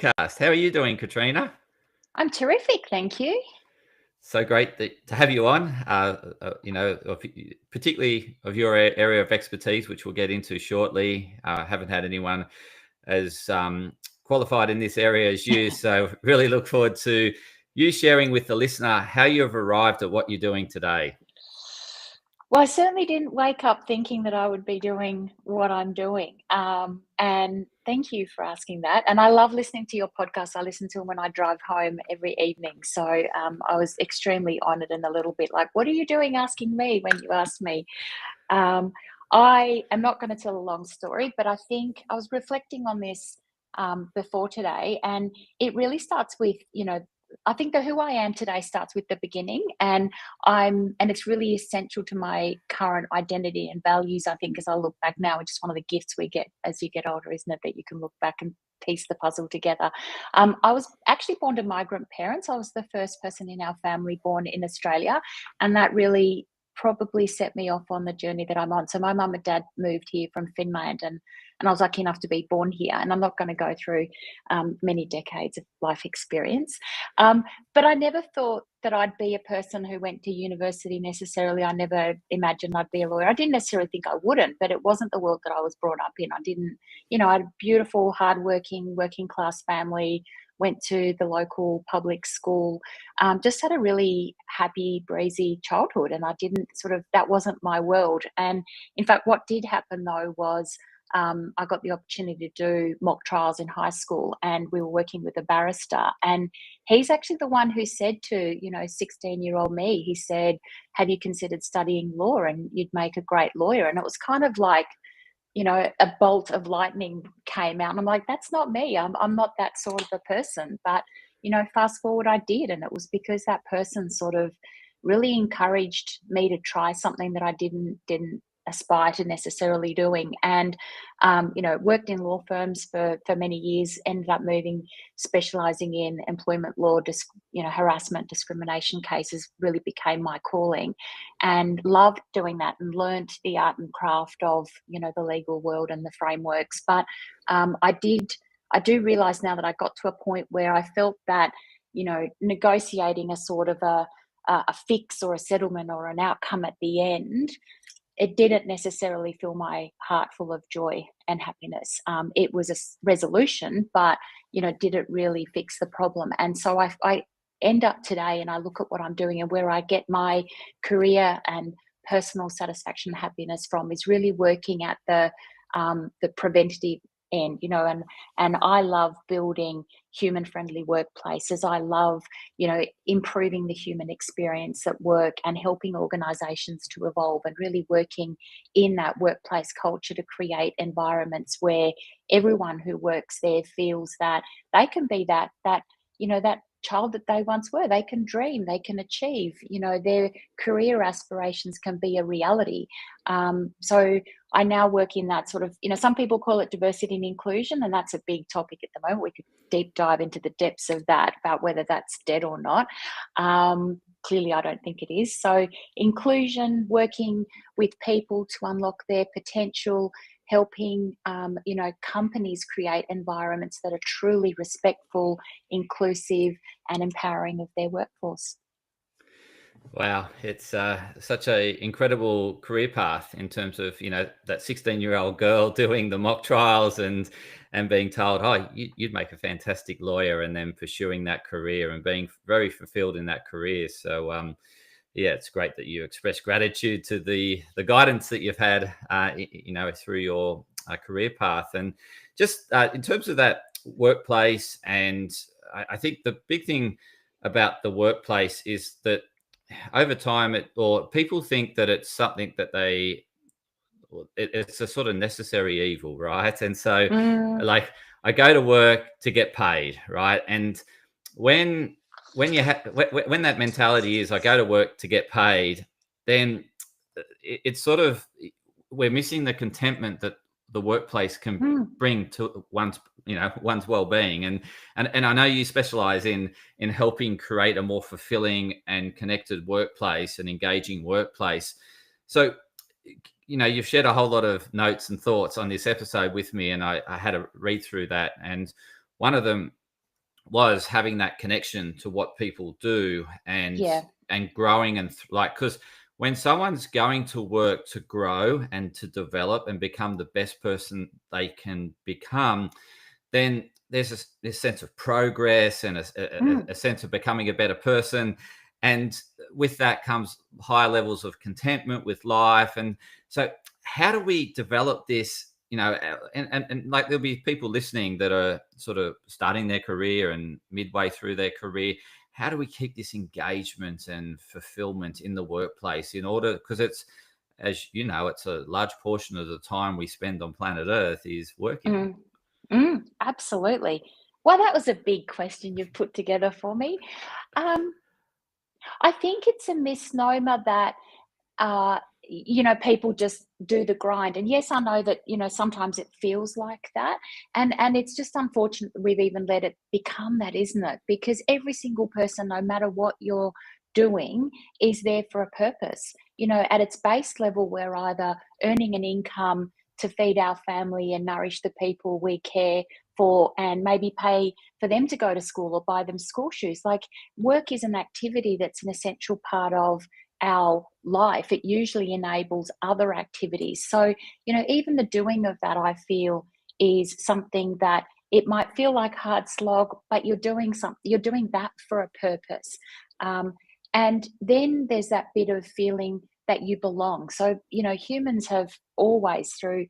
podcast. How are you doing, Katriina? I'm terrific, thank you. So great to have you on. Particularly of your area of expertise, which we'll get into shortly. I haven't had anyone as qualified in this area as you, so really look forward to you sharing with the listener how you have arrived at what you're doing today. Well, I certainly didn't wake up thinking that I would be doing what I'm doing. And thank you for asking that. And I love listening to your podcast. I listen to them when I drive home every evening. So I was extremely honored and a little bit like, what are you doing asking me when you asked me? I am not going to tell a long story, but I think I was reflecting on this before today. And it really starts with, I think that who I am today starts with the beginning, and it's really essential to my current identity and values. I think as I look back now, which is one of the gifts we get as you get older, isn't it? That you can look back and piece the puzzle together. I was actually born to migrant parents. I was the first person in our family born in Australia, and that really probably set me off on the journey that I'm on. So my mum and dad moved here from Finland, and I was lucky enough to be born here. And I'm not going to go through many decades of life experience. But I never thought that I'd be a person who went to university necessarily. I never imagined I'd be a lawyer. I didn't necessarily think I wouldn't, but it wasn't the world that I was brought up in. I didn't, I had a beautiful, hardworking, working class family, went to the local public school, just had a really happy, breezy childhood. And that wasn't my world. And in fact, what did happen though was I got the opportunity to do mock trials in high school, and we were working with a barrister. And he's actually the one who said to, 16-year-old me, he said, have you considered studying law and you'd make a great lawyer? And it was kind of like, a bolt of lightning came out. And I'm like, that's not me. I'm not that sort of a person. But, fast forward, I did. And it was because that person sort of really encouraged me to try something that I didn't aspire to necessarily doing. And worked in law firms for many years, ended up specializing in employment law, harassment, discrimination cases really became my calling, and loved doing that and learned the art and craft of the legal world and the frameworks. But I do realize now that I got to a point where I felt that negotiating a sort of a fix or a settlement or an outcome at the end, it didn't necessarily fill my heart full of joy and happiness. It was a resolution, but, did it really fix the problem? And so I end up today and I look at what I'm doing and where I get my career and personal satisfaction and happiness from is really working at the preventative end, and I love building human-friendly workplaces. I love, improving the human experience at work and helping organizations to evolve and really working in that workplace culture to create environments where everyone who works there feels that they can be that child that they once were. They can dream, they can achieve, their career aspirations can be a reality. So I now work in that sort of, some people call it diversity and inclusion, and that's a big topic at the moment. We could deep dive into the depths of that, about whether that's dead or not. Clearly, I don't think it is. So inclusion, working with people to unlock their potential, helping companies create environments that are truly respectful, inclusive, and empowering of their workforce. Wow, it's such a incredible career path in terms of that 16-year-old girl doing the mock trials and being told, oh, you'd make a fantastic lawyer, and then pursuing that career and being very fulfilled in that career. So yeah, it's great that you express gratitude to the guidance that you've had through your career path. And just in terms of that workplace, and I think the big thing about the workplace is that over time, people think that it's something that it's a sort of necessary evil, right? And so, like, I go to work to get paid, right? And when when that mentality is, I go to work to get paid, then it's sort of, we're missing the contentment that the workplace can bring to one's well-being. And I know you specialize in helping create a more fulfilling and connected workplace, and engaging workplace. So you've shared a whole lot of notes and thoughts on this episode with me, and I had a read through that, and one of them was having that connection to what people do and Yeah. growing and like, because when someone's going to work to grow and to develop and become the best person they can become, then there's this sense of progress and a sense of becoming a better person. And with that comes higher levels of contentment with life. And so how do we develop this? And like, there'll be people listening that are sort of starting their career and midway through their career. How do we keep this engagement and fulfillment in the workplace in order, because it's, as you know, it's a large portion of the time we spend on planet Earth is working. Absolutely. Well, that was a big question you've put together for me. Um, I think it's a misnomer that people just do the grind. And yes, I know that, sometimes it feels like that. And it's just unfortunate that we've even let it become that, isn't it? Because every single person, no matter what you're doing, is there for a purpose. At its base level, we're either earning an income to feed our family and nourish the people we care for, and maybe pay for them to go to school or buy them school shoes. Like, work is an activity that's an essential part of our life. It usually enables other activities. So, even the doing of that, I feel, is something that it might feel like hard slog, but you're doing something, you're doing that for a purpose. And then there's that bit of feeling that you belong. So, humans have always through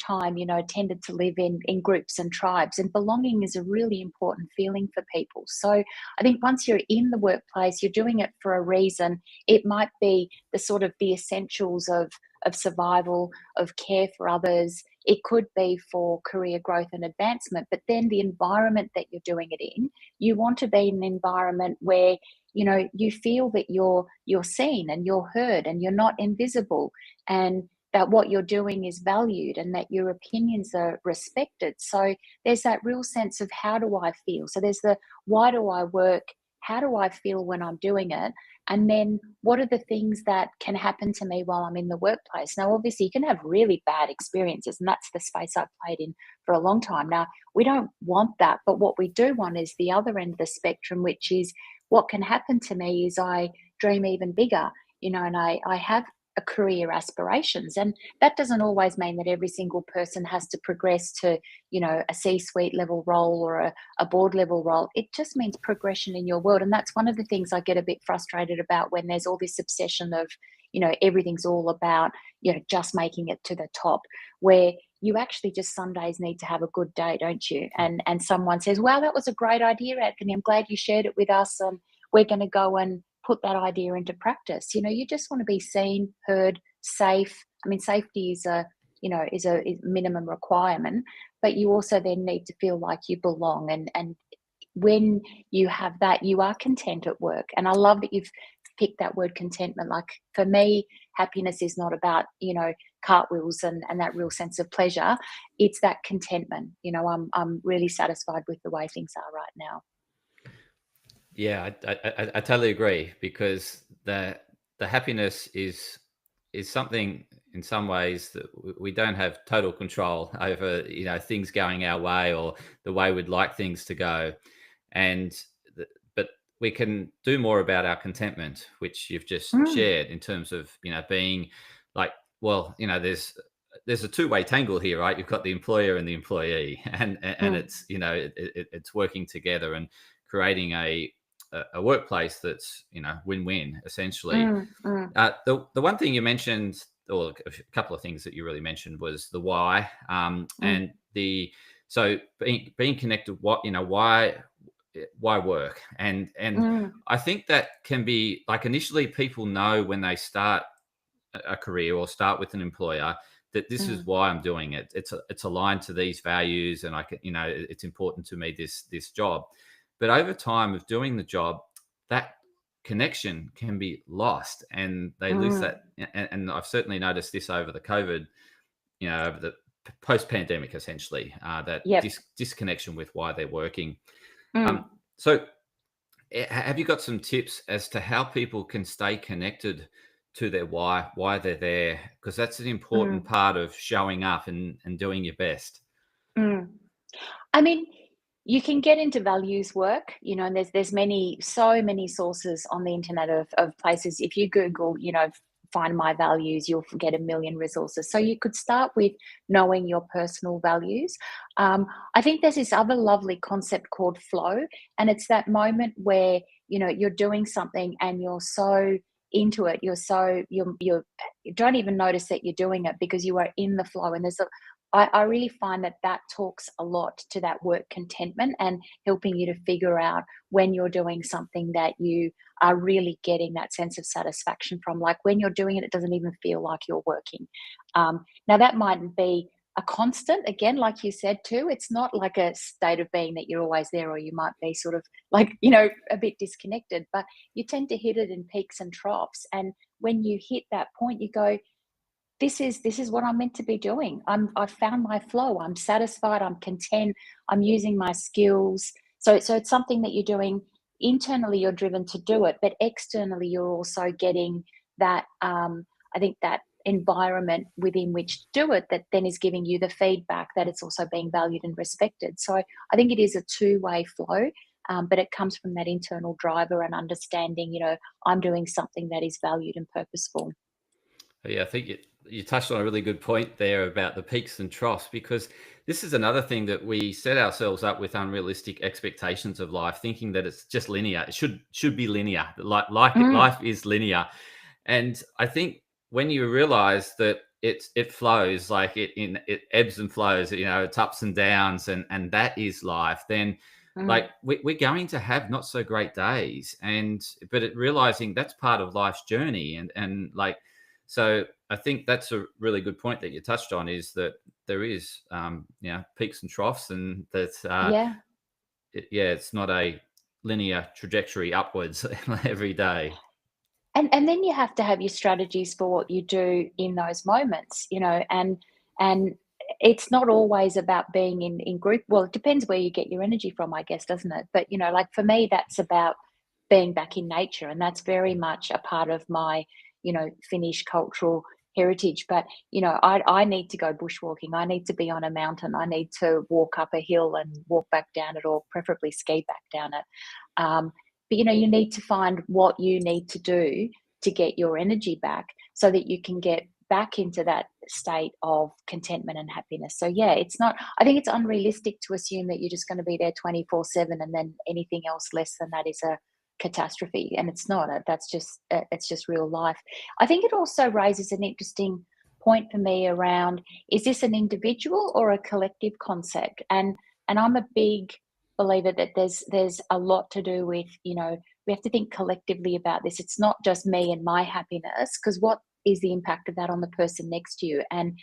time, tended to live in groups and tribes, and belonging is a really important feeling for people. So I think once you're in the workplace, you're doing it for a reason. It might be the essentials of survival, of care for others. It could be for career growth and advancement, but then the environment that you're doing it in, you want to be in an environment where you feel that you're seen and you're heard and you're not invisible, and that what you're doing is valued and that your opinions are respected. So there's that real sense of, how do I feel? So there's the, why do I work? How do I feel when I'm doing it? And then, what are the things that can happen to me while I'm in the workplace? Now, obviously, you can have really bad experiences, and that's the space I've played in for a long time. Now, we don't want that, but what we do want is the other end of the spectrum, which is, what can happen to me is I dream even bigger, and I have a career aspirations. And that doesn't always mean that every single person has to progress to, a C-suite level role or a board level role. It just means progression in your world. And that's one of the things I get a bit frustrated about, when there's all this obsession of, everything's all about, just making it to the top, where you actually just some days need to have a good day, don't you? And someone says, wow, that was a great idea, Anthony. I'm glad you shared it with us. And we're going to go and put that idea into practice. You just want to be seen, heard, safe. I mean, safety is a minimum requirement, but you also then need to feel like you belong. And when you have that, you are content at work. And I love that you've picked that word contentment. Like, for me, happiness is not about, cartwheels and that real sense of pleasure. It's that contentment. I'm really satisfied with the way things are right now. Yeah, I totally agree, because the happiness is something, in some ways, that we don't have total control over, things going our way or the way we'd like things to go. And but we can do more about our contentment, which you've just Mm, shared, in terms of, being like, well, there's a two-way tangle here, right? You've got the employer and the employee, and mm, it's, it's working together and creating a workplace that's, win-win, essentially. mm, mm, The one thing you mentioned, or a couple of things that you really mentioned, was the why, mm, and the so being connected. What, why work? And mm, I think that can be like, initially people know when they start a career or start with an employer, that this is mm, why I'm doing it. It's aligned to these values, and I can, it's important to me, this job. But over time of doing the job, that connection can be lost, and they lose mm. that. And I've certainly noticed this over the COVID, over the post pandemic, essentially, that Yep. disconnection with why they're working. Mm, So have you got some tips as to how people can stay connected to their why they're there? Because that's an important mm, part of showing up and doing your best. mm. I mean, you can get into values work, and there's so many sources on the internet of places. If you Google, find my values, you'll get a million resources. So you could start with knowing your personal values. I think there's this other lovely concept called flow, and it's that moment where, you're doing something and you're so into it, you don't even notice that you're doing it because you are in the flow. And I really find that talks a lot to that work contentment and helping you to figure out when you're doing something that you are really getting that sense of satisfaction from. Like when you're doing it, it doesn't even feel like you're working. Now that mightn't be a constant, again, like you said too. It's not like a state of being that you're always there, or you might be sort of like, a bit disconnected, but you tend to hit it in peaks and troughs. And when you hit that point, you go, this is what I'm meant to be doing. I've found my flow. I'm satisfied. I'm content. I'm using my skills. So it's something that you're doing internally. You're driven to do it, but externally, you're also getting that. I think that environment within which to do it, that then is giving you the feedback that it's also being valued and respected. So I think it is a two-way flow, but it comes from that internal driver and understanding. I'm doing something that is valued and purposeful. Yeah, I think you touched on a really good point there about the peaks and troughs, because this is another thing that we set ourselves up with unrealistic expectations of life, thinking that it's just linear. It should be linear. Life is linear. And I think when you realize that it flows, like it ebbs and flows, it's ups and downs, and that is life, then like we're going to have not so great days, but realizing that's part of life's journey, and like, so I think that's a really good point that you touched on, is that there is peaks and troughs, and that Yeah. it's not a linear trajectory upwards every day. And then you have to have your strategies for what you do in those moments, and it's not always about being in group. Well, it depends where you get your energy from, I guess, doesn't it? But like for me, that's about being back in nature, and that's very much a part of my, Finnish cultural heritage. But I need to go bushwalking. I need to be on a mountain. I need to walk up a hill and walk back down it, or preferably ski back down it. But you need to find what you need to do to get your energy back, so that you can get back into that state of contentment and happiness. So yeah, I think it's unrealistic to assume that you're just going to be there 24/7, and then anything else less than that is a catastrophe. And it's not. It's just real life. I think it also raises an interesting point for me around, is this an individual or a collective concept? And I'm a big believer that there's a lot to do with, we have to think collectively about this. It's not just me and my happiness, because what is the impact of that on the person next to you? And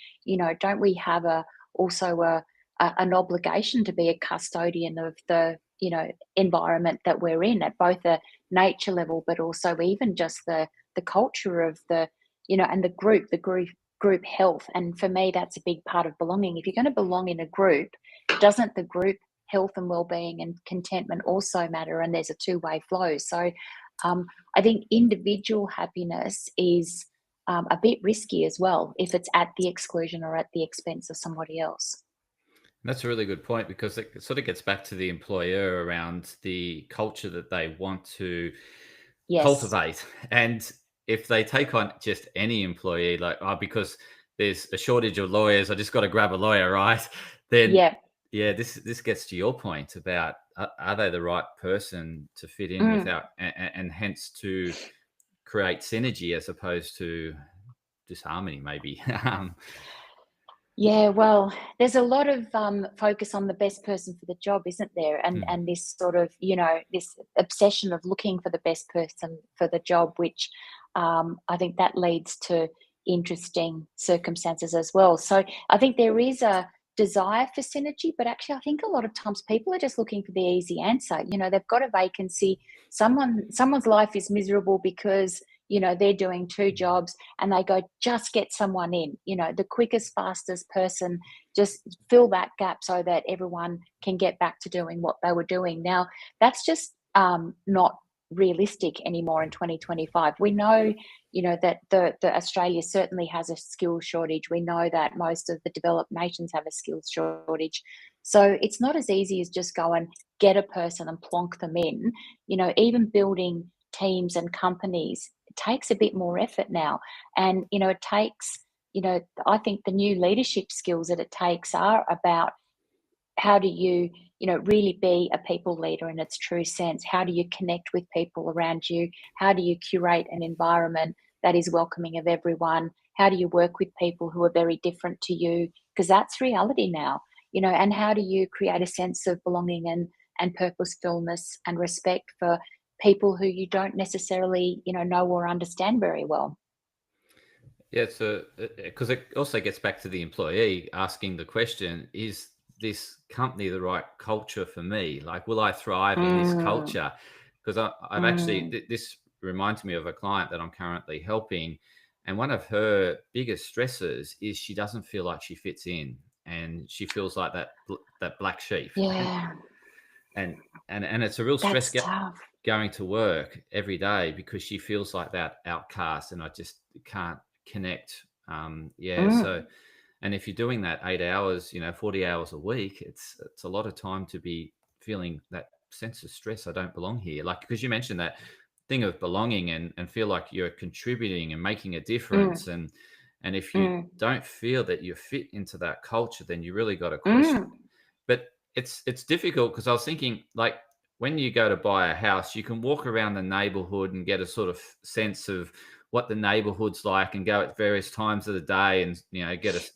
don't we have an obligation to be a custodian of the environment that we're in, at both a nature level, but also even just the culture of the and the group health. And for me, that's a big part of belonging. If you're going to belong in a group, doesn't the group health and well-being and contentment also matter? And there's a two-way flow. So I think individual happiness is a bit risky as well, if it's at the exclusion or at the expense of somebody else. That's a really good point, because it sort of gets back to the employer around the culture that they want to Yes. cultivate. And if they take on just any employee, like, oh, because there's a shortage of lawyers, I just got to grab a lawyer, right? Then Yeah. yeah, this gets to your point about, are they the right person to fit in Mm. without, and hence to create synergy as opposed to disharmony, maybe. Yeah, well, there's a lot of focus on the best person for the job, isn't there? And Hmm. and this sort of, this obsession of looking for the best person for the job, which I think that leads to interesting circumstances as well. So I think there is a desire for synergy, but actually, I think a lot of times people are just looking for the easy answer. They've got a vacancy. Someone's life is miserable because they're doing two jobs, and they go, just get someone in, the quickest, fastest person, just fill that gap so that everyone can get back to doing what they were doing. Now, that's just not realistic anymore in 2025. We know, that the Australia certainly has a skills shortage. We know that most of the developed nations have a skills shortage. So it's not as easy as just go and get a person and plonk them in. Even building teams and companies, it takes a bit more effort now. And, it takes, I think the new leadership skills that it takes are about how do you, really be a people leader in its true sense? How do you connect with people around you? How do you curate an environment that is welcoming of everyone? How do you work with people who are very different to you? Because that's reality now, and how do you create a sense of belonging and purposefulness and respect for people who you don't necessarily, know or understand very well? Yeah, so because it also gets back to the employee asking the question, is this company the right culture for me? Like, will I thrive in this Mm, culture? Because I've actually, mm, this reminds me of a client that I'm currently helping. And one of her biggest stresses is she doesn't feel like she fits in, and she feels like that black sheep. yeah, And and it's a real stress that's tough. going to work every day because she feels like that outcast, and I just can't connect. Yeah, so Mm, and if you're doing that 8 hours, 40 hours a week, it's a lot of time to be feeling that sense of stress. I don't belong here. Like, because you mentioned that thing of belonging and feel like you're contributing and making a difference. mm, And if you mm, don't feel that you fit into that culture, then you really got to question. mm. But it's difficult because I was thinking, like, when you go to buy a house, you can walk around the neighborhood and get a sort of sense of what the neighborhood's like, and go at various times of the day, and get it,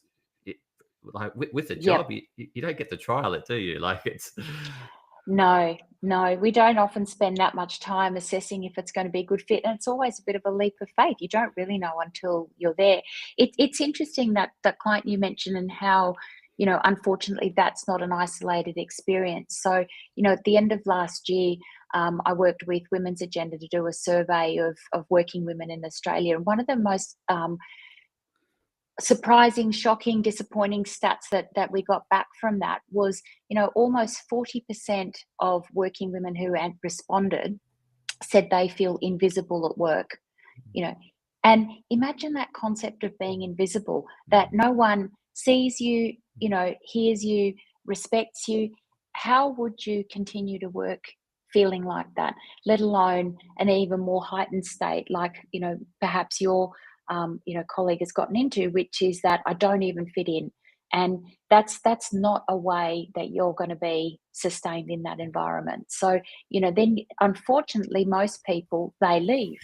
like with a job, Yep. you don't get to trial it, do you? Like, it's No, no, we don't often spend that much time assessing if it's going to be a good fit. And it's always a bit of a leap of faith. You don't really know until you're there. It's interesting that that client you mentioned and how, unfortunately, that's not an isolated experience. So, at the end of last year, I worked with Women's Agenda to do a survey of working women in Australia. And one of the most surprising, shocking, disappointing stats that we got back from that was, almost 40% of working women who responded said they feel invisible at work. you know and imagine that concept of being invisible, that no one sees you, hears you, respects you. How would you continue to work feeling like that, let alone an even more heightened state like, perhaps your colleague has gotten into, which is that I don't even fit in. And that's not a way that you're going to be sustained in that environment. So, then unfortunately most people, they leave.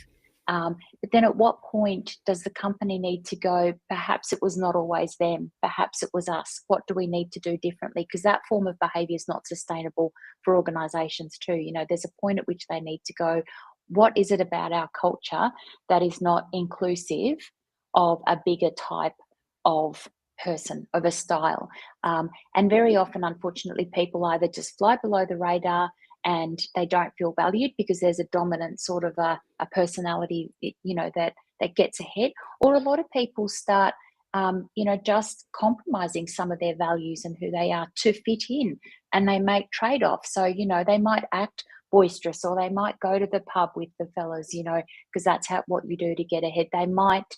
But then at what point does the company need to go, perhaps it was not always them, perhaps it was us. What do we need to do differently? Because that form of behavior is not sustainable for organizations too. There's a point at which they need to go, what is it about our culture that is not inclusive of a bigger type of person, of a style? And very often, unfortunately, people either just fly below the radar and they don't feel valued because there's a dominant sort of a personality, that gets ahead. Or a lot of people start, just compromising some of their values and who they are to fit in, and they make trade-offs. So, they might act boisterous, or they might go to the pub with the fellas, because that's what you do to get ahead. They might,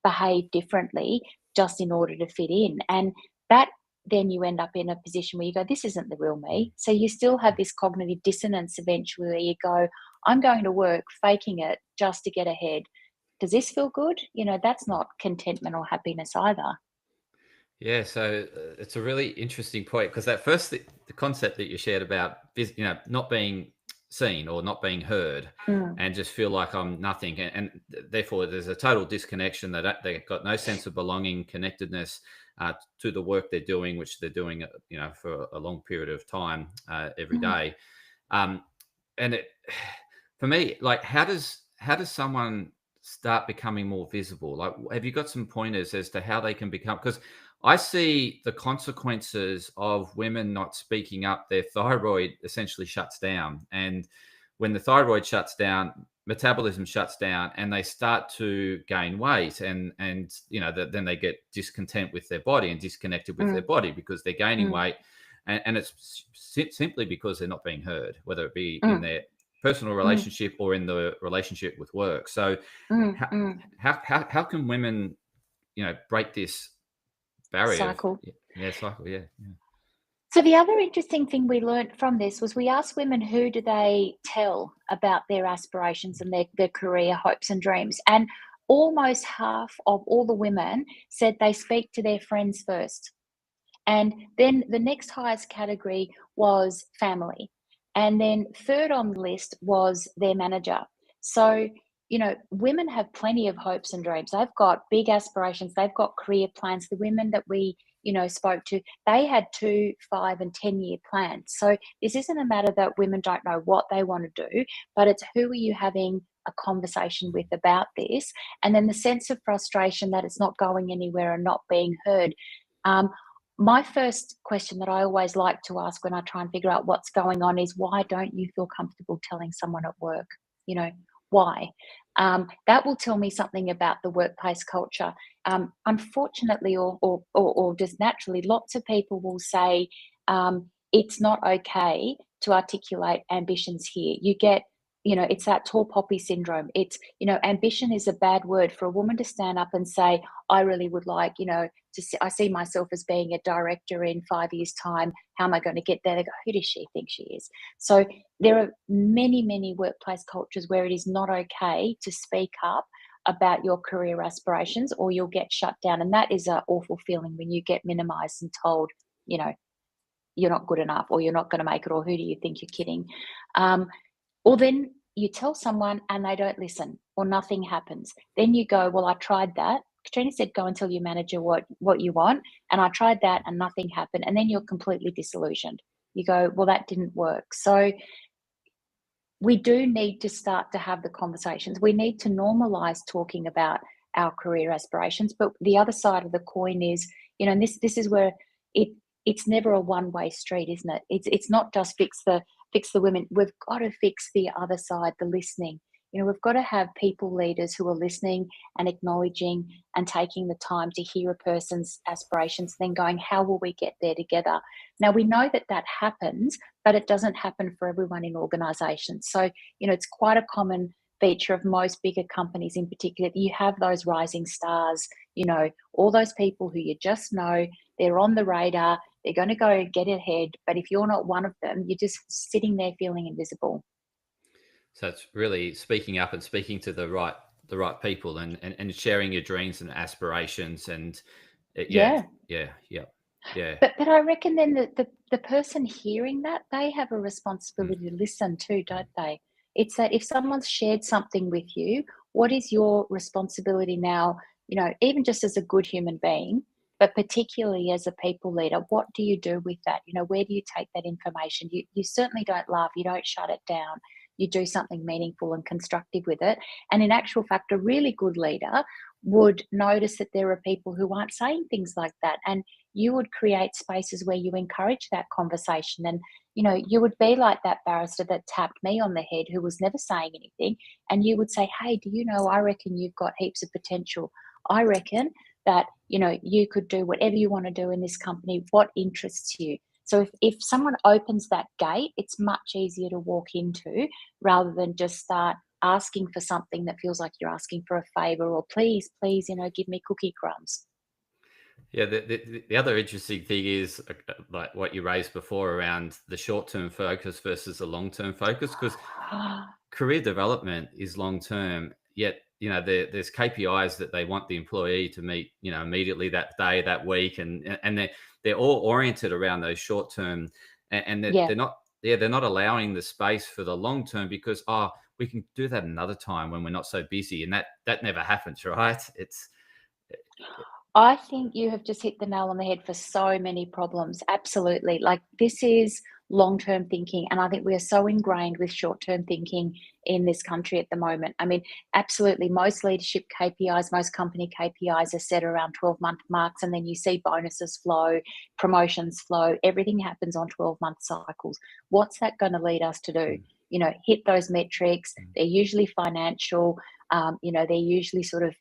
behave differently just in order to fit in. And that, then you end up in a position where you go, this isn't the real me. So you still have this cognitive dissonance eventually where you go, I'm going to work faking it just to get ahead. Does this feel good? That's not contentment or happiness either. yeah. So it's a really interesting point, because that first the concept that you shared about not being seen or not being heard, Mm, and just feel like I'm nothing, and therefore there's a total disconnection, that they've got no sense of belonging, connectedness to the work they're doing, which they're doing for a long period of time every mm. day. Um, and it, for me, like, how does someone start becoming more visible? Like, have you got some pointers as to how they can become? Because I see the consequences of women not speaking up. Their thyroid essentially shuts down, and when the thyroid shuts down, metabolism shuts down, and they start to gain weight, and then they get discontent with their body and disconnected with their Mm, body because they're gaining mm, weight, and it's simply because they're not being heard, whether it be in mm, their personal mm, relationship or in the relationship with work. So mm, how mm. how can women break this barrier of Cycle. cycle? Yeah, yeah. So the other interesting thing we learned from this was we asked women who do they tell about their aspirations and their career hopes and dreams. And almost half of all the women said they speak to their friends first. And then the next highest category was family. And then third on the list was their manager. So, women have plenty of hopes and dreams. They've got big aspirations. They've got career plans. The women that we, spoke to, they had 2, 5, and 10-year plans. So this isn't a matter that women don't know what they want to do, but it's who are you having a conversation with about this? And then the sense of frustration that it's not going anywhere and not being heard. My first question that I always like to ask when I try and figure out what's going on is, why don't you feel comfortable telling someone at work? Why? That will tell me something about the workplace culture. Unfortunately, or just naturally, lots of people will say it's not okay to articulate ambitions here. You get, it's that tall poppy syndrome. It's, ambition is a bad word for a woman to stand up and say, I really would like, I see myself as being a director in 5 years' time. How am I going to get there? They go, who does she think she is? So there are many, many workplace cultures where it is not okay to speak up about your career aspirations, or you'll get shut down. And that is an awful feeling when you get minimized and told, you're not good enough, or you're not going to make it, or who do you think you're kidding? Or then you tell someone and they don't listen, or nothing happens. Then you go, well, I tried that. Katriina said, go and tell your manager what you want. And I tried that and nothing happened. And then you're completely disillusioned. You go, well, that didn't work. So we do need to start to have the conversations. We need to normalize talking about our career aspirations. But the other side of the coin is, and this is where it's never a one-way street, isn't it? It's not just fix the women. We've got to fix the other side, the listening. We've got to have people leaders who are listening and acknowledging and taking the time to hear a person's aspirations, then going, how will we get there together? Now, we know that happens, but it doesn't happen for everyone in organizations. So, it's quite a common feature of most bigger companies in particular. You have those rising stars, all those people who you just know, they're on the radar, they're going to go get ahead. But if you're not one of them, you're just sitting there feeling invisible. So it's really speaking up and speaking to the right people, and sharing your dreams and aspirations, and Yeah. But I reckon then the person hearing that, they have a responsibility to listen too, don't they? It's that if someone's shared something with you, what is your responsibility now? Even just as a good human being, but particularly as a people leader, what do you do with that? Where do you take that information? You certainly don't laugh, you don't shut it down. You do something meaningful and constructive with it. And in actual fact, a really good leader would notice that there are people who aren't saying things like that. And you would create spaces where you encourage that conversation. And, you would be like that barrister that tapped me on the head who was never saying anything. And you would say, hey, do you know, I reckon you've got heaps of potential. I reckon that, you could do whatever you want to do in this company. What interests you? So if someone opens that gate, it's much easier to walk into, rather than just start asking for something that feels like you're asking for a favor, or please, give me cookie crumbs. Yeah, the other interesting thing is like what you raised before around the short-term focus versus the long-term focus, because career development is long-term, yet there's KPIs that they want the employee to meet immediately, that day, that week, and they're all oriented around those short-term, and they're not allowing the space for the long-term, because we can do that another time when we're not so busy, and that never happens, right? I think you have just hit the nail on the head for so many problems. Absolutely. Like, this is long-term thinking. And I think we are so ingrained with short-term thinking in this country at the moment. I mean, absolutely. Most leadership KPIs, most company KPIs are set around 12-month marks. And then you see bonuses flow, promotions flow. Everything happens on 12-month cycles. What's that going to lead us to do? Hit those metrics. They're usually financial. They're usually sort of,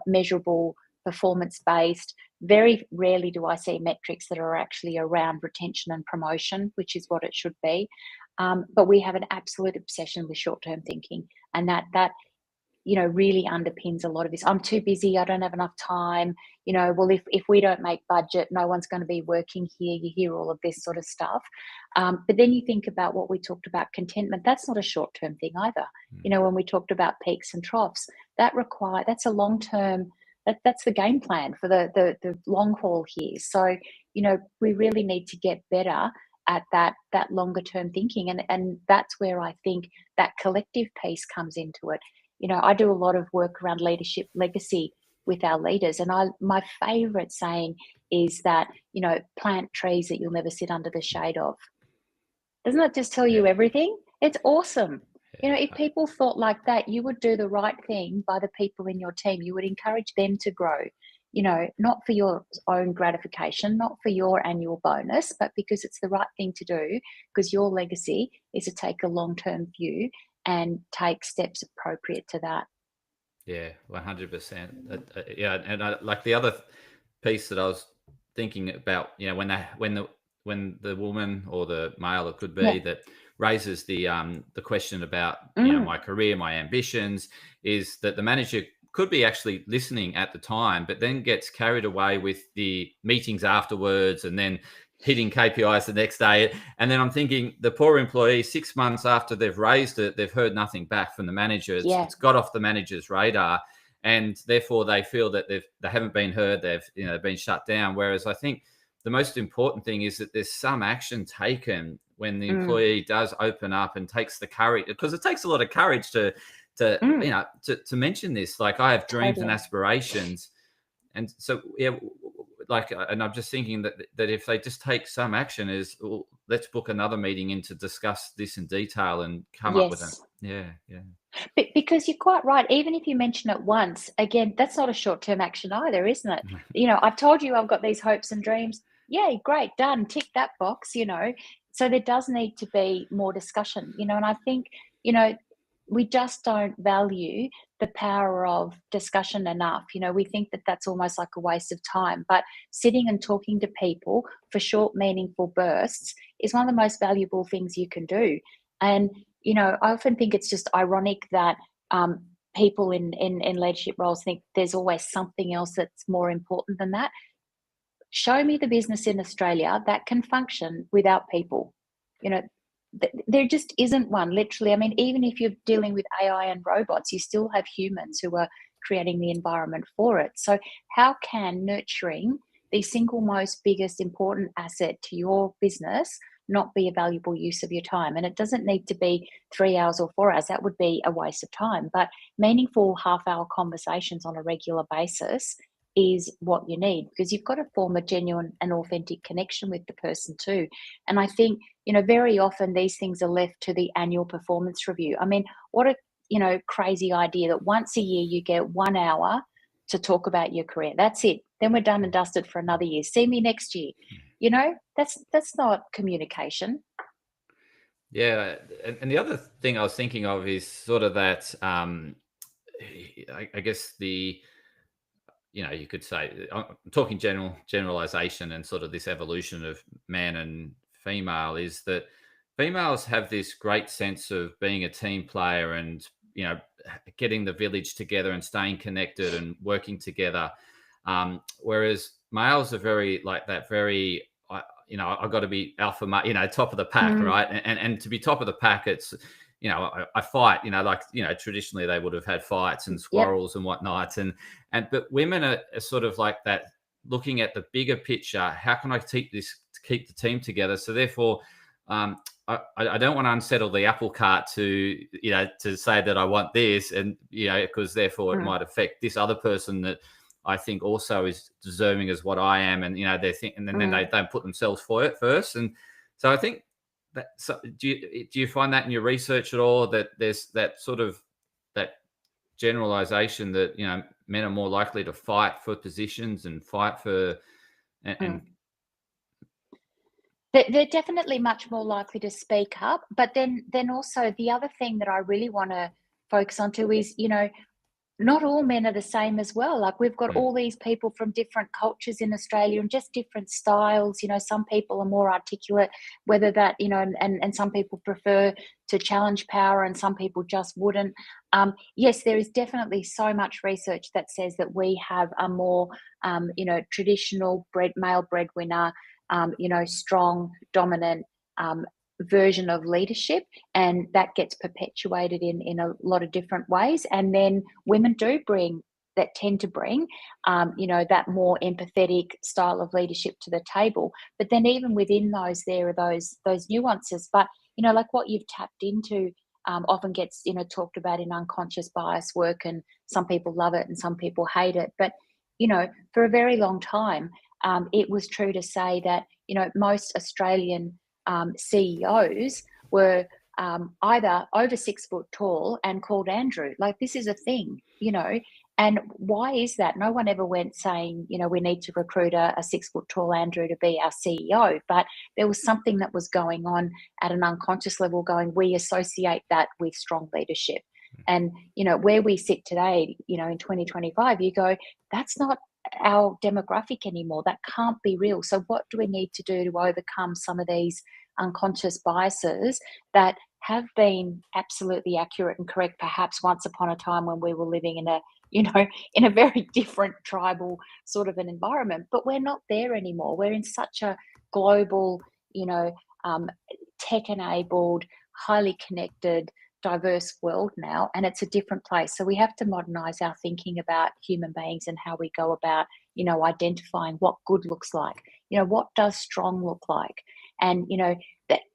measurable, performance-based. Very rarely do I see metrics that are actually around retention and promotion, which is what it should be. But we have an absolute obsession with short-term thinking, and that really underpins a lot of this. I'm too busy, I don't have enough time, well, if we don't make budget, no one's going to be working here. You hear all of this sort of stuff. But then you think about what we talked about, contentment. That's not a short-term thing either. When we talked about peaks and troughs, that's a long-term, that's the game plan for the long haul here. So, we really need to get better at that longer term thinking. And that's where I think that collective piece comes into it. I do a lot of work around leadership legacy with our leaders. And my favorite saying is that, plant trees that you'll never sit under the shade of. Doesn't that just tell you everything? It's awesome. If people thought like that, you would do the right thing by the people in your team. You would encourage them to grow, not for your own gratification, not for your annual bonus, but because it's the right thing to do, because your legacy is to take a long-term view and take steps appropriate to that. Yeah, 100%. Yeah, and like the other piece that I was thinking about, when the woman or the male, it could be, that raises the question about my career, my ambitions, is that the manager could be actually listening at the time, but then gets carried away with the meetings afterwards and then hitting KPIs the next day. And then I'm thinking, the poor employee, 6 months after they've raised it, they've heard nothing back from the manager. It's got off the manager's radar, and therefore they feel that they haven't been heard. They've been shut down. Whereas I think the most important thing is that there's some action taken when the employee does open up and takes the courage, because it takes a lot of courage to mention this. Like, I have dreams and aspirations. And so, and I'm just thinking that if they just take some action, well, let's book another meeting in to discuss this in detail and come up with it. Yeah. Because you're quite right. Even if you mention it once, again, that's not a short-term action either, isn't it? I've told you I've got these hopes and dreams. Yay, great, done, tick that box, So there does need to be more discussion, and I think, we just don't value the power of discussion enough. We think that that's almost like a waste of time, but sitting and talking to people for short, meaningful bursts is one of the most valuable things you can do. And, I often think it's just ironic that people in leadership roles think there's always something else that's more important than that. Show me the business in Australia that can function without people. There just isn't one, literally. I mean, even if you're dealing with AI and robots, you still have humans who are creating the environment for it. So how can nurturing the single most biggest important asset to your business not be a valuable use of your time? And it doesn't need to be 3 hours or 4 hours. That would be a waste of time. But meaningful half-hour conversations on a regular basis is what you need, because you've got to form a genuine and authentic connection with the person too. And I think, very often these things are left to the annual performance review. I mean, what a crazy idea that once a year you get 1 hour to talk about your career. That's it. Then we're done and dusted for another year. See me next year. That's not communication. Yeah. And the other thing I was thinking of is sort of that, I guess you could say, I'm talking generalization and sort of this evolution of man and female, is that females have this great sense of being a team player and, getting the village together and staying connected and working together. Whereas males are very like that, very, I've got to be alpha, top of the pack, right? And to be top of the pack, it's, I fight, traditionally they would have had fights and squirrels and whatnot. But women are sort of like that, looking at the bigger picture. How can I keep the team together? So therefore, I don't want to unsettle the apple cart to say that I want this, and, because therefore it might affect this other person that I think also is deserving as what I am. And, and then they don't put themselves for it first. And so I think, so do you find that in your research at all, that there's that sort of that generalization that men are more likely to fight for positions and fight for and They're definitely much more likely to speak up, but then also the other thing that I really want to focus on too is not all men are the same as well. Like, we've got Mm. all these people from different cultures in Australia and just different styles. You know, some people are more articulate, whether that, you know, and some people prefer to challenge power and some people just wouldn't. Yes, there is definitely so much research that says that we have a more, you know, traditional male breadwinner, you know, strong, dominant, version of leadership, and that gets perpetuated in a lot of different ways. And then women tend to bring, you know, that more empathetic style of leadership to the table. But then even within those, there are those nuances. But, you know, like what you've tapped into, often gets, you know, talked about in unconscious bias work, and some people love it and some people hate it. But, you know, for a very long time, it was true to say that, you know, most Australian CEOs were either over 6 foot tall and called Andrew. Like, this is a thing, you know. And why is that? No one ever went saying, you know, we need to recruit a 6 foot tall Andrew to be our CEO. But there was something that was going on at an unconscious level, going, we associate that with strong leadership. And, you know, where we sit today, you know, in 2025, you go, that's not our demographic anymore. That can't be real. So what do we need to do to overcome some of these unconscious biases that have been absolutely accurate and correct, perhaps once upon a time when we were living in a, you know, in a very different tribal sort of an environment? But we're not there anymore. We're in such a global, you know, tech enabled, highly connected, diverse world now, and it's a different place. So we have to modernize our thinking about human beings and how we go about, you know, identifying what good looks like. You know, what does strong look like? And, you know,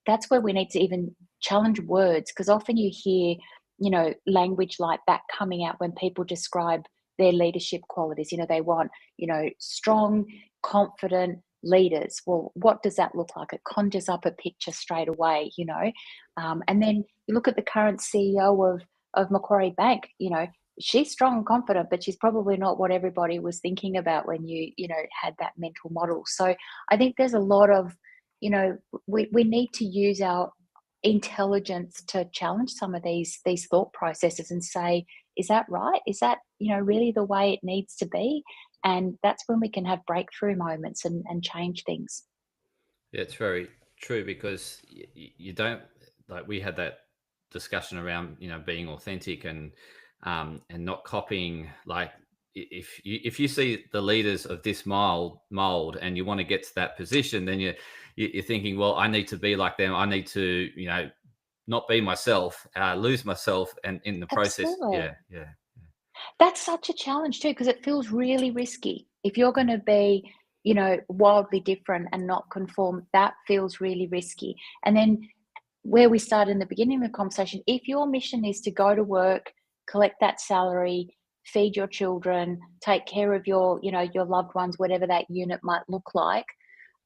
that's where we need to even challenge words, because often you hear, you know, language like that coming out when people describe their leadership qualities. You know, they want, you know, strong, confident leaders. Well, what does that look like? It conjures up a picture straight away, you know. And then you look at the current CEO of Macquarie Bank, you know, she's strong and confident, but she's probably not what everybody was thinking about when you know, had that mental model. So I think there's a lot of, you know, we need to use our intelligence to challenge some of these thought processes and say, is that right? Is that, you know, really the way it needs to be? And that's when we can have breakthrough moments and change things. Yeah, it's very true, because you don't, like, we had that discussion around, you know, being authentic and not copying. Like, if you see the leaders of this mold and you want to get to that position, then you're thinking, well, I need to be like them. I need to, you know, not be myself, lose myself, and in the process, Absolutely. yeah. That's such a challenge too, because it feels really risky. If you're going to be, you know, wildly different and not conform, that feels really risky. And then where we started in the beginning of the conversation, if your mission is to go to work, collect that salary, feed your children, take care of your, you know, your loved ones, whatever that unit might look like,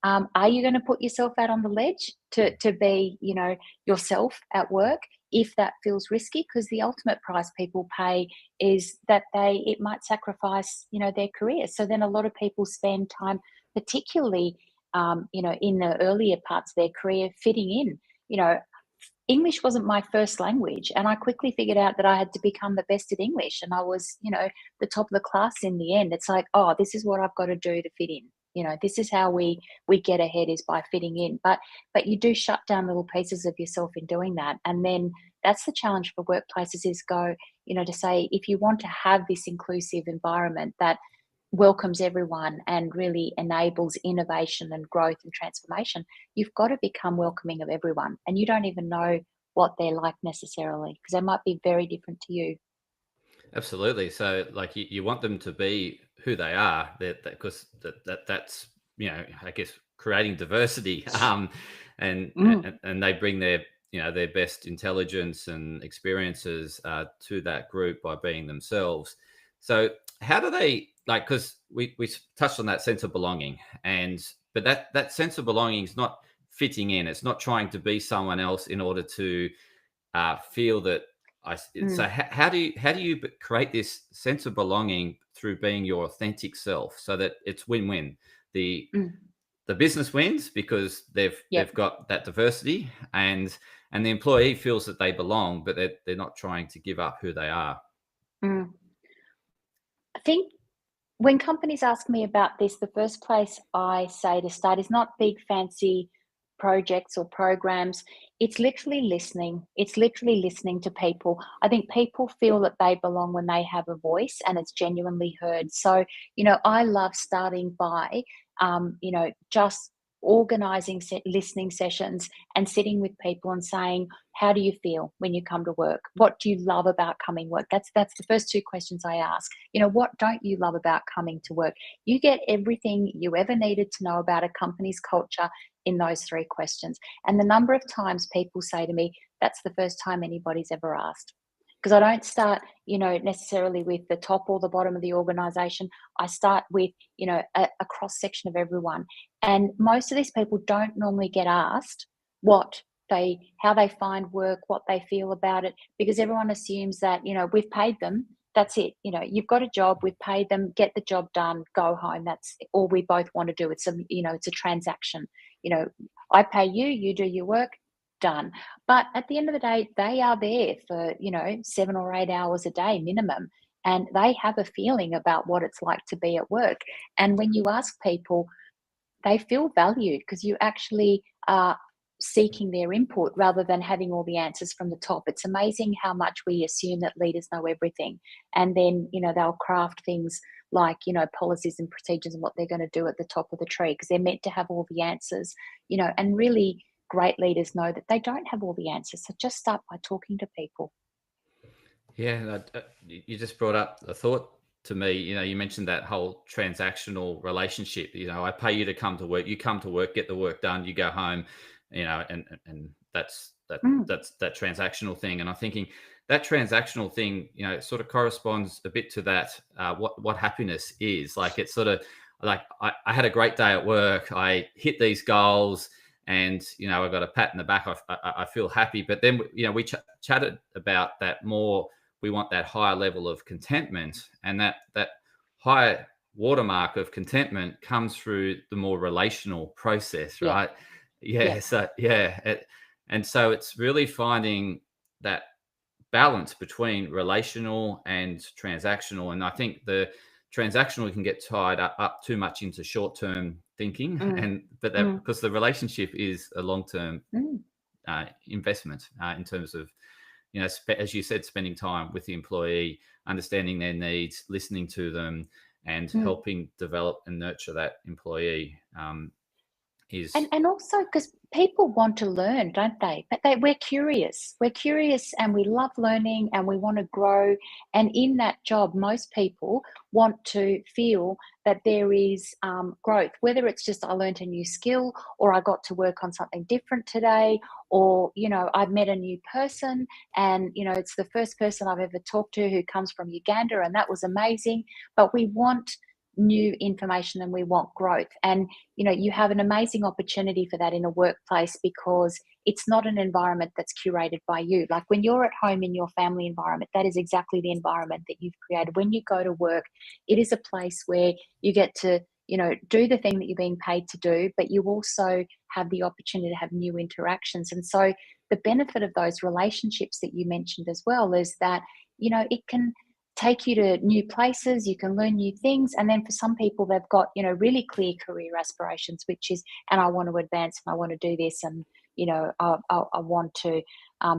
are you going to put yourself out on the ledge to be, you know, yourself at work if that feels risky? Because the ultimate price people pay is that it might sacrifice, you know, their career. So then a lot of people spend time, particularly, you know, in the earlier parts of their career, fitting in. You know, English wasn't my first language, and I quickly figured out that I had to become the best at English, and I was, you know, the top of the class in the end. It's like, oh, this is what I've got to do to fit in. You know, this is how we get ahead, is by fitting in. But you do shut down little pieces of yourself in doing that, and then that's the challenge for workplaces, is go, you know, to say, if you want to have this inclusive environment that welcomes everyone and really enables innovation and growth and transformation, you've got to become welcoming of everyone. And you don't even know what they're like necessarily, because they might be very different to you. Absolutely. So, like, you want them to be who they are, because that's, you know, I guess, creating diversity, Mm. and they bring their, you know, their best intelligence and experiences to that group by being themselves. So how do they, like, because we touched on that sense of belonging, but that sense of belonging is not fitting in. It's not trying to be someone else in order to feel that so Mm. how do you create this sense of belonging through being your authentic self, so that it's win-win? The Mm. the business wins because they've Yep. got that diversity, and the employee feels that they belong, but they're not trying to give up who they are. Mm. I think when companies ask me about this, the first place I say to start is not big fancy projects or programs. It's literally listening. It's literally listening to people. I think people feel that they belong when they have a voice and it's genuinely heard. So, I love starting by, just organizing listening sessions and sitting with people and saying, how do you feel when you come to work? What do you love about coming to work? That's the first two questions I ask. What don't you love about coming to work? You get everything you ever needed to know about a company's culture in those three questions. And the number of times people say to me, that's the first time anybody's ever asked. Because I don't start, necessarily with the top or the bottom of the organization. I start with, a cross section of everyone. And most of these people don't normally get asked how they find work, what they feel about it, because everyone assumes that, we've paid them. That's it. You've got a job, we've paid them, get the job done, go home. That's all we both want to do. It's a transaction. I pay you, you do your work, done. But at the end of the day, they are there for, 7 or 8 hours a day minimum. And they have a feeling about what it's like to be at work. And when you ask people, they feel valued because you actually are seeking their input rather than having all the answers from the top. It's amazing how much we assume that leaders know everything. And then, they'll craft things like, policies and procedures and what they're going to do at the top of the tree because they're meant to have all the answers, and really great leaders know that they don't have all the answers. So just start by talking to people. Yeah, you just brought up a thought to me. You mentioned that whole transactional relationship. I pay you to come to work. You come to work, get the work done. You go home. And that's that transactional thing. And I'm thinking that transactional thing, sort of corresponds a bit to that. What happiness is like. It's sort of like I had a great day at work. I hit these goals. And, I got a pat in the back. I feel happy. But then, we chatted about that more. We want that higher level of contentment. And that higher watermark of contentment comes through the more relational process, right? Yeah. So, and so it's really finding that balance between relational and transactional. And I think the transactional can get tied up too much into short-term thinking, because the relationship is a long-term investment in terms of, as you said, spending time with the employee, understanding their needs, listening to them, and helping develop and nurture that employee. And also because people want to learn, don't they? But we're curious. We're curious and we love learning and we want to grow. And in that job, most people want to feel that there is growth, whether it's just I learned a new skill or I got to work on something different today, or, I've met a new person and, it's the first person I've ever talked to who comes from Uganda and that was amazing. But we want new information and we want growth. And you have an amazing opportunity for that in a workplace because it's not an environment that's curated by you. Like when you're at home in your family environment, that is exactly the environment that you've created. When you go to work, it is a place where you get to do the thing that you're being paid to do, but you also have the opportunity to have new interactions. And so the benefit of those relationships that you mentioned as well is that it can take you to new places, you can learn new things. And then for some people, they've got, really clear career aspirations, which is, and I want to advance and I want to do this. And, I want to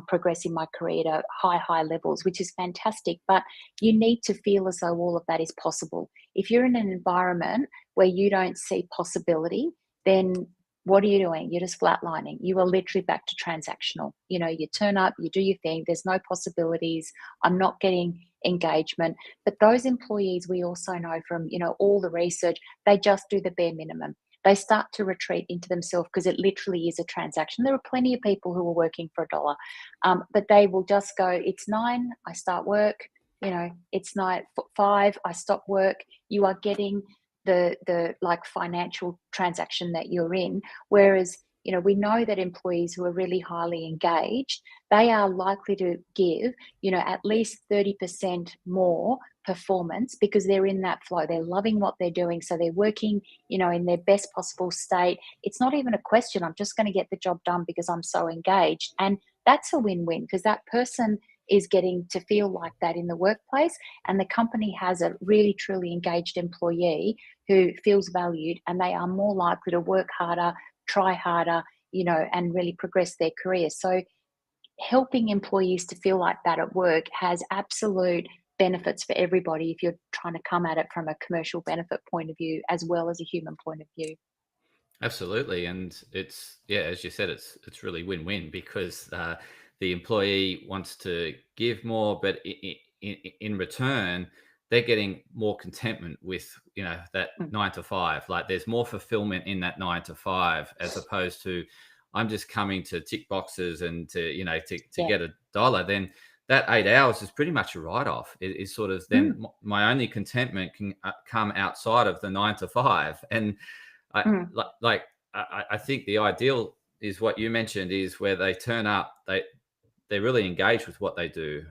progress in my career to high levels, which is fantastic. But you need to feel as though all of that is possible. If you're in an environment where you don't see possibility, then what are you doing? You're just flatlining. You are literally back to transactional. You turn up, you do your thing. There's no possibilities. I'm not getting engagement. But those employees, we also know from, all the research, they just do the bare minimum. They start to retreat into themselves because it literally is a transaction. There are plenty of people who are working for $1, but they will just go, it's 9, I start work. It's 5, I stop work. You are getting the like financial transaction that you're in. Whereas, we know that employees who are really highly engaged, they are likely to give, at least 30% more performance because they're in that flow. They're loving what they're doing. So they're working, in their best possible state. It's not even a question. I'm just going to get the job done because I'm so engaged. And that's a win-win because that person is getting to feel like that in the workplace, and the company has a really truly engaged employee who feels valued, and they are more likely to work harder, try harder, and really progress their career. So helping employees to feel like that at work has absolute benefits for everybody if you're trying to come at it from a commercial benefit point of view as well as a human point of view. Absolutely, and it's, yeah, as you said, it's really win-win, because the employee wants to give more, but in return, they're getting more contentment with that 9 to 5. Like, there's more fulfillment in that 9 to 5, as opposed to, I'm just coming to tick boxes and to get a dollar. Then that 8 hours is pretty much a write-off. It is sort of then my only contentment can come outside of the 9 to 5, and I think the ideal is what you mentioned, is where they turn up, they're really engaged with what they do.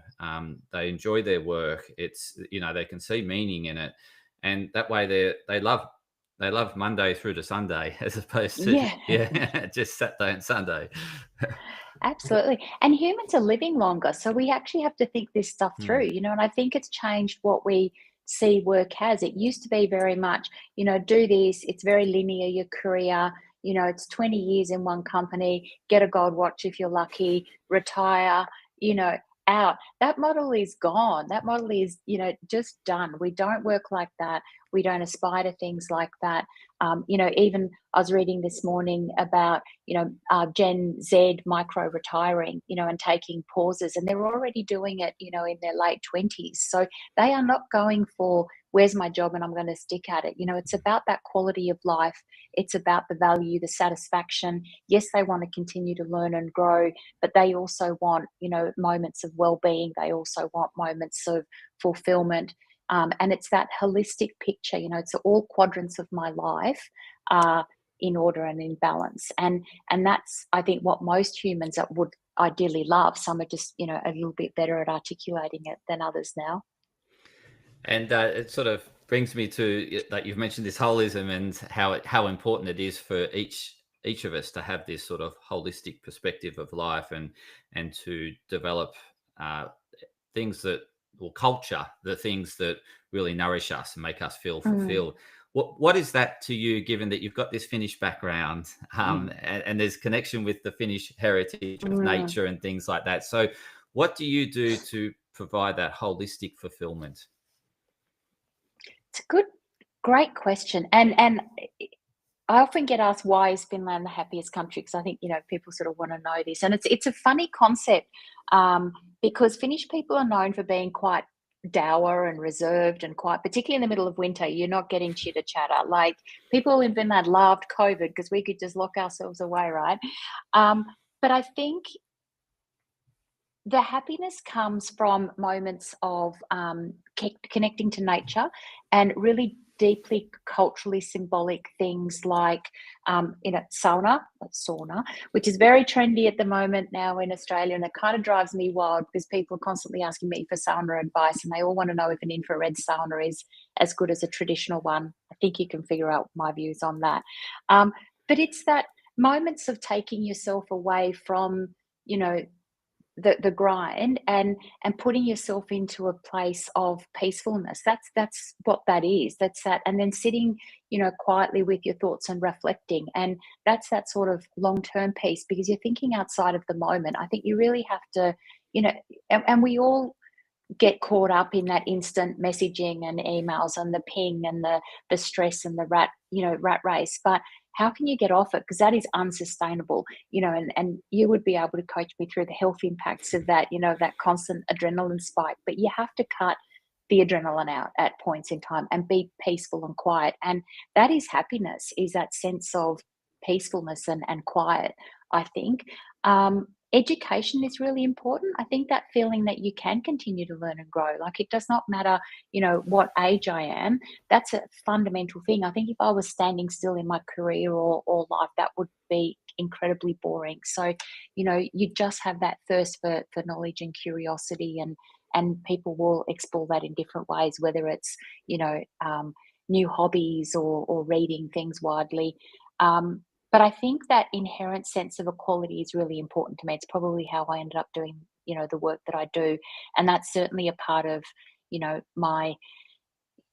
They enjoy their work. It's, they can see meaning in it, and that way they love Monday through to Sunday, as opposed to just Saturday and Sunday. Absolutely. And humans are living longer, so we actually have to think this stuff through, and I think it's changed what we see work has. It used to be very much, do this, it's very linear, your career, it's 20 years in one company, get a gold watch if you're lucky, retire, out. That model is gone. That model is, just done. We don't work like that. We don't aspire to things like that. Even I was reading this morning about, Gen Z micro retiring, and taking pauses, and they're already doing it, in their late 20s. So they are not going for, where's my job and I'm going to stick at it. It's about that quality of life. It's about the value, the satisfaction. Yes, they want to continue to learn and grow, but they also want, moments of well-being. They also want moments of fulfillment. And it's that holistic picture, it's all quadrants of my life are in order and in balance. And that's, I think, what most humans would ideally love. Some are just, a little bit better at articulating it than others now. And it sort of brings me to, like, you've mentioned this holism and how important it is for each of us to have this sort of holistic perspective of life, and to develop things that, or culture, the things that really nourish us and make us feel fulfilled. What is that to you, given that you've got this Finnish background, and there's connection with the Finnish heritage of nature and things like that? So what do you do to provide that holistic fulfillment? It's a great question. And I often get asked, why is Finland the happiest country? Because I think, people sort of want to know this. And it's a funny concept, because Finnish people are known for being quite dour and reserved and quiet, particularly in the middle of winter. You're not getting chitter chatter. Like, people in Finland loved COVID because we could just lock ourselves away, right? But I think the happiness comes from moments of connecting to nature, and really deeply culturally symbolic things like sauna, which is very trendy at the moment now in Australia, and it kind of drives me wild because people are constantly asking me for sauna advice, and they all want to know if an infrared sauna is as good as a traditional one. I think you can figure out my views on that. But it's that moments of taking yourself away from, the grind, and putting yourself into a place of peacefulness. That's what that is. That's that. And then sitting, quietly with your thoughts and reflecting. And that's that sort of long-term piece, because you're thinking outside of the moment. I think you really have to, and we all get caught up in that instant messaging and emails and the ping and the stress and the rat race. But how can you get off it? Because that is unsustainable, and you would be able to coach me through the health impacts of that, that constant adrenaline spike. But you have to cut the adrenaline out at points in time and be peaceful and quiet. And that is happiness, is that sense of peacefulness and quiet, I think. Education is really important. I think that feeling that you can continue to learn and grow, like, it does not matter, what age I am. That's a fundamental thing. I think if I was standing still in my career or life, that would be incredibly boring. So, you just have that thirst for knowledge and curiosity, and people will explore that in different ways, whether it's, new hobbies or reading things widely. But I think that inherent sense of equality is really important to me. It's probably how I ended up doing, the work that I do. And that's certainly a part of, my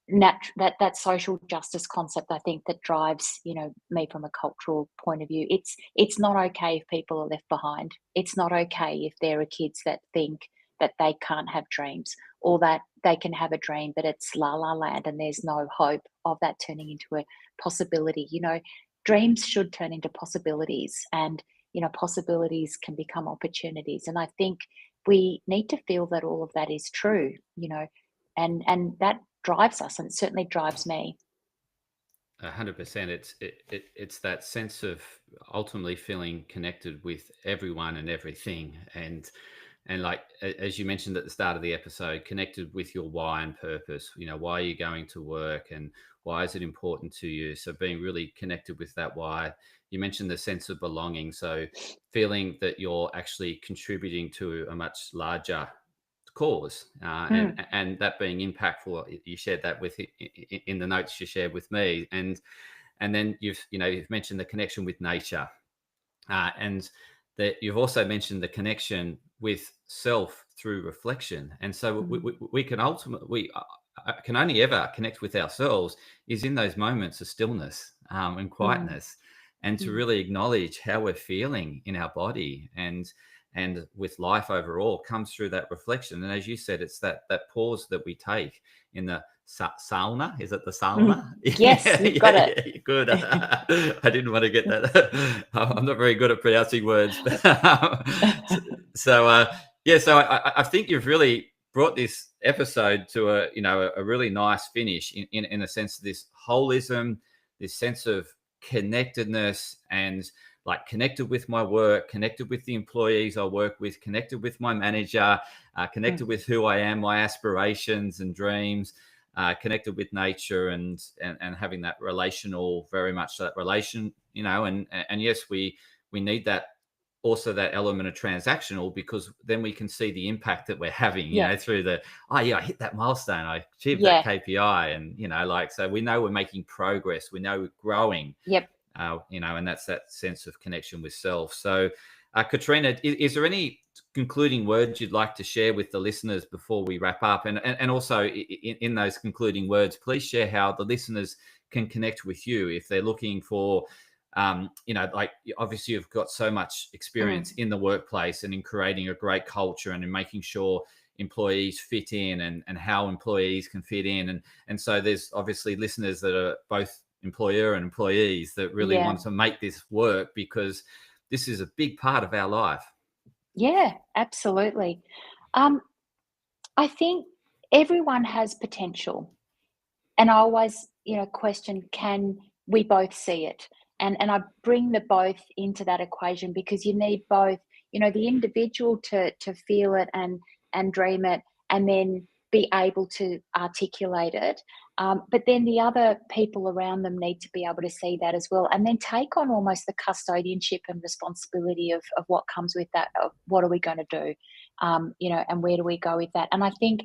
that social justice concept, I think, that drives me from a cultural point of view. It's not okay if people are left behind. It's not okay if there are kids that think that they can't have dreams, or that they can have a dream but it's la la land and there's no hope of that turning into a possibility. Dreams should turn into possibilities, and possibilities can become opportunities. And I think we need to feel that all of that is true, and that drives us, and it certainly drives me. 100%. It's that sense of ultimately feeling connected with everyone and everything, and like as you mentioned at the start of the episode, connected with your why and purpose. Why are you going to work, and why is it important to you? So being really connected with that why. You mentioned the sense of belonging, so feeling that you're actually contributing to a much larger cause, and that being impactful. You shared that with in the notes you shared with me, and then you've mentioned the connection with nature, and that you've also mentioned the connection with self through reflection. And so we can ultimately can only ever connect with ourselves is in those moments of stillness and quietness, and to really acknowledge how we're feeling in our body and with life overall comes through that reflection. And as you said, it's that pause that we take in the sauna. Is it the sauna? Yes, you've got it. Yeah, good. I didn't want to get that. I'm not very good at pronouncing words. So I think you've really brought this episode to a really nice finish in a sense of this holism, this sense of connectedness, and like connected with my work, connected with the employees I work with, connected with my manager, connected with who I am, my aspirations and dreams, connected with nature, and having that relational, very much that relation, and yes, we need that, also that element of transactional, because then we can see the impact that we're having, through the, I hit that milestone, I achieved that KPI, and so we know we're making progress, we know we're growing. Yep. And that's that sense of connection with self. So, Katriina, is there any concluding words you'd like to share with the listeners before we wrap up? And also in those concluding words, please share how the listeners can connect with you if they're looking for, like obviously you've got so much experience in the workplace and in creating a great culture and in making sure employees fit in, and how employees can fit in. And so there's obviously listeners that are both employer and employees that really want to make this work, because this is a big part of our life. Yeah, absolutely. I think everyone has potential, and I always, question, can we both see it? And I bring the both into that equation, because you need both, the individual to feel it and dream it, and then be able to articulate it. But then the other people around them need to be able to see that as well, and then take on almost the custodianship and responsibility of what comes with that. Of what are we going to do? And where do we go with that? And I think,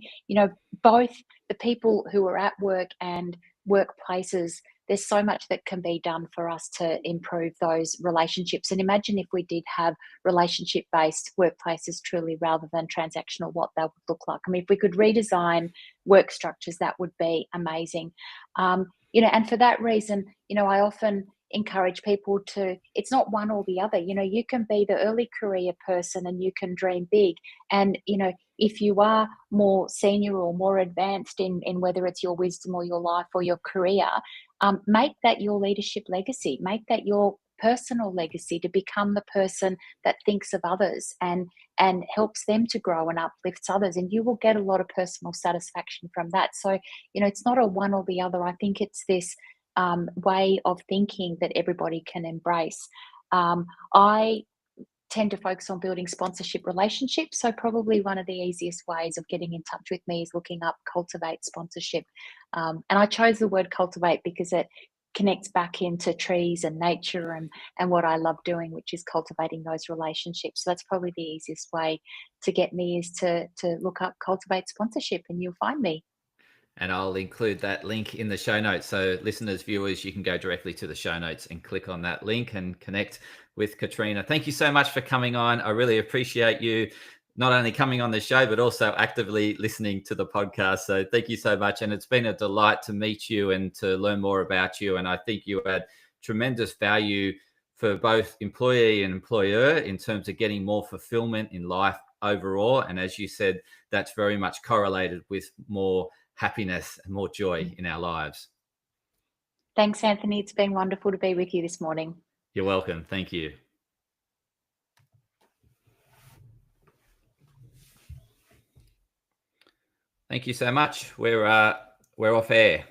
both the people who are at work and workplaces, there's so much that can be done for us to improve those relationships. And imagine if we did have relationship-based workplaces truly, rather than transactional, what that would look like. I mean, if we could redesign work structures, that would be amazing. And for that reason, I often encourage people to, it's not one or the other. You can be the early career person and you can dream big. And, if you are more senior or more advanced in whether it's your wisdom or your life or your career, make that your leadership legacy, make that your personal legacy, to become the person that thinks of others and helps them to grow and uplifts others. And you will get a lot of personal satisfaction from that. So, it's not a one or the other. I think it's this way of thinking that everybody can embrace. I tend to focus on building sponsorship relationships. So probably one of the easiest ways of getting in touch with me is looking up Cultivate Sponsorship. And I chose the word cultivate because it connects back into trees and nature and what I love doing, which is cultivating those relationships. So that's probably the easiest way to get me, is to look up Cultivate Sponsorship, and you'll find me. And I'll include that link in the show notes. So listeners, viewers, you can go directly to the show notes and click on that link and connect with Katriina. Thank you so much for coming on. I really appreciate you not only coming on the show, but also actively listening to the podcast. So thank you so much. And it's been a delight to meet you and to learn more about you. And I think you add tremendous value for both employee and employer in terms of getting more fulfillment in life overall. And as you said, that's very much correlated with more happiness and more joy in our lives. Thanks, Anthony. It's been wonderful to be with you this morning. You're welcome. Thank you. Thank you so much. We're off air.